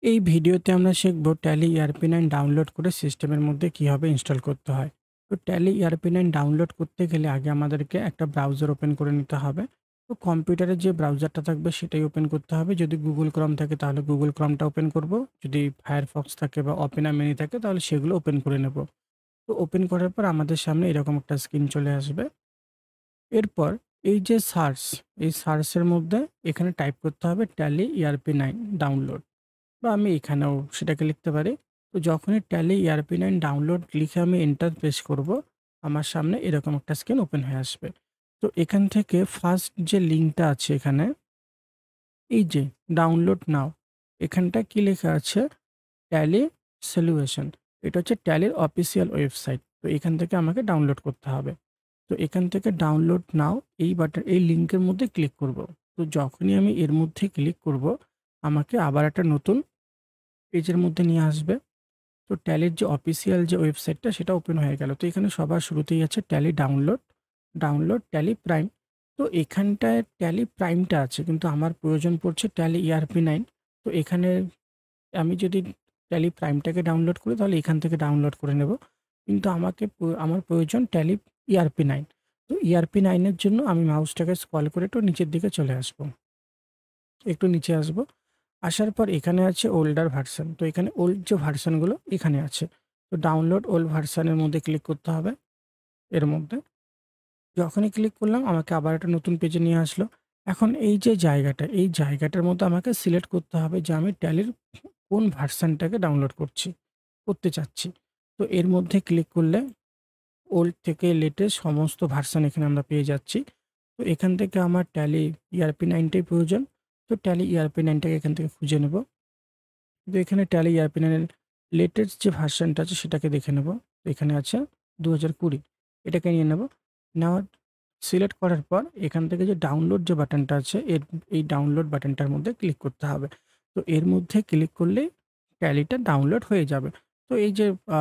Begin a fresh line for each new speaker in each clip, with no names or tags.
এই ভিডিওতে আমরা শিখব ট্যালি ERP9 ডাউনলোড করে সিস্টেমের মধ্যে কিভাবে ইনস্টল করতে হয়। তো ট্যালি ERP9 ডাউনলোড করতে গেলে আগে আমাদেরকে একটা ব্রাউজার ওপেন করে নিতে হবে। তো কম্পিউটারে যে ব্রাউজারটা থাকবে সেটাই ওপেন করতে হবে। যদি Google Chrome থাকে তাহলে Google Chromeটা ওপেন করব। যদি Firefox থাকে বা Opera Mini থাকে তাহলে সেগুলো ওপেন করে নেব। তো ওপেন করার পর আমাদের সামনে এরকম একটা স্ক্রিন চলে আসবে। এরপর এই যে সার্চ, এই সার্চের মধ্যে এখানে টাইপ করতে হবে ট্যালি ERP9 ডাউনলোড। বা আমি এখানেও সেটাকে লিখতে পারি। তো যখনই ট্যালি ERP9 ডাউনলোড লিখে আমি এন্টার প্রেস করব, আমার সামনে এরকম একটা স্ক্রিন ওপেন হয়ে আসবে। তো এখান থেকে ফার্স্ট যে লিঙ্কটা আছে এখানে, এই যে ডাউনলোড নাও, এখানটায় কি লেখা আছে? Tally solution. এটা হচ্ছে ট্যালির অফিসিয়াল ওয়েবসাইট। তো এখান থেকে আমাকে ডাউনলোড করতে হবে। তো এখান থেকে ডাউনলোড নাও এই লিঙ্কের মধ্যে ক্লিক করব। তো যখনই আমি এর মধ্যে ক্লিক করব, আমাকে আবার একটা নতুন পেজের মধ্যে নিয়ে আসবে। তো ট্যালির যে অফিসিয়াল যে ওয়েবসাইটটা সেটা ওপেন হয়ে গেল। তো এখানে সবার শুরুতেই আছে ট্যালি ডাউনলোড ট্যালি প্রাইম। তো এখানটায় ট্যালি প্রাইমটা আছে কিন্তু আমার প্রয়োজন পড়ছে ট্যালি ERP9। তো এখানে আমি যদি ট্যালি প্রাইমটাকে ডাউনলোড করি তাহলে এখান থেকে ডাউনলোড করে নেব। কিন্তু আমার প্রয়োজন ট্যালি ERP9। তো ERP9 এর জন্য আমি মাউসটাকে স্ক্রল করে একটু নিচের দিকে চলে আসব। একটু নিচে আসব। আসার পর এখানে আছে ওল্ডার ভার্সন। তো এখানে ওল্ড যে ভার্সনগুলো এখানে আছে। তো ডাউনলোড ওল্ড ভার্সনের মধ্যে ক্লিক করতে হবে এর মধ্যে। যখনই ক্লিক করলাম আমাকে আবার একটা নতুন পেজে নিয়ে আসলো। এখন এই যে জায়গাটা, এই জায়গাটার মধ্যে আমাকে সিলেক্ট করতে হবে যে আমি ট্যালির কোন ভার্সনটাকে ডাউনলোড করতে চাচ্ছি। তো এর মধ্যে ক্লিক করলে ওল্ড থেকে লেটেস্ট সমস্ত ভার্সন এখানে আমরা পেয়ে যাচ্ছি। তো এখান থেকে আমার ট্যালি ERP9 টাই প্রয়োজন। তো ট্যালি ERP9 টাকে এখান থেকে খুঁজে নেব। তো এখানে ট্যালি ERP9 এর লেটেস্ট যে ভার্সনটা আছে সেটাকে দেখে নেব। তো এখানে আছে ২০২০। এটাকে নিয়ে নেব। নেওয়ার সিলেক্ট করার পর এখান থেকে যে ডাউনলোড যে বাটনটা আছে এই ডাউনলোড বাটনটার মধ্যে ক্লিক করতে হবে। তো এর মধ্যে ক্লিক করলেই ট্যালিটা ডাউনলোড হয়ে যাবে। তো এই যে আ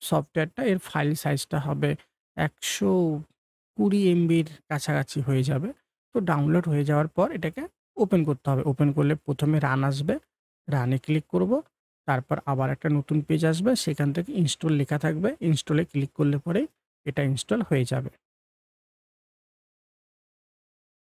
সফটওয়্যারটা এর ফাইল সাইজটা হবে ১২০ এমবির কাছাকাছি হয়ে যাবে। তো ডাউনলোড হয়ে যাওয়ার পর এটাকে ওপেন করতে হবে। ওপেন করলে ১ম এ রান আসবে। রানে ক্লিক করব। তারপর আবার একটা নতুন পেজ আসবে। সেখান থেকে ইনস্টল লেখা থাকবে। ইনস্টলে ক্লিক করলে পরেই এটা ইনস্টল হয়ে যাবে।